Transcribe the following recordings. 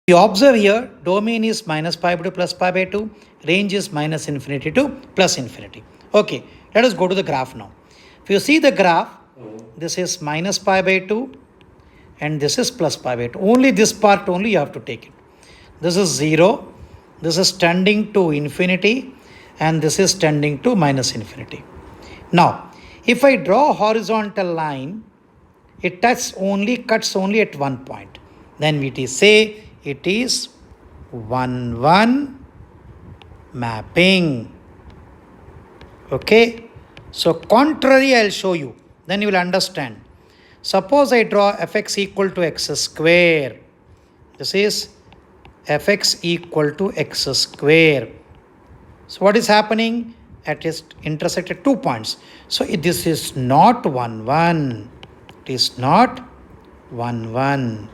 You observe here, domain is minus pi by 2 plus pi by 2, range is minus infinity to plus infinity. Okay, let us go to the graph now. If you see the graph, this is minus pi by 2 and this is plus pi by 2. Only this part only you have to take it. This is 0, this is tending to infinity and this is tending to minus infinity. Now, if I draw a horizontal line, it cuts only at one point. Then we say it is 1-1 mapping. Okay. So contrary I'll show you. Then you will understand. Suppose I draw fx equal to x square. This is fx equal to x square. So what is happening? It is intersected 2 points. So this is not 1-1. It is not 1-1.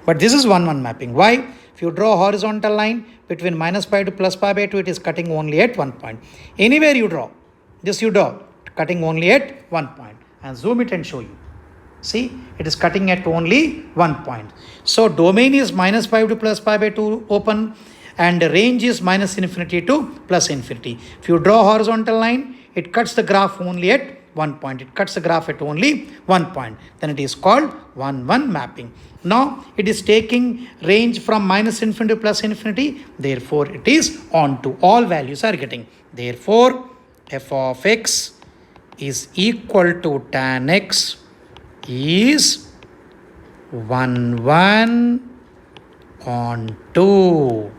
But this is 1-1 mapping. Why? If you draw a horizontal line between minus pi to plus pi by 2, it is cutting only at 1 point. Anywhere you draw, this you draw, cutting only at 1 point. And zoom it and show you. See, it is cutting at only 1 point. So domain is minus pi to plus pi by 2 open and range is minus infinity to plus infinity. If you draw a horizontal line, it cuts the graph only at 1 point. It cuts the graph at only 1 point. Then it is called 1-1 mapping. Now it is taking range from minus infinity to plus infinity. Therefore, it is on to all values are getting. Therefore, f of x is equal to tan x is 1-1 on 2.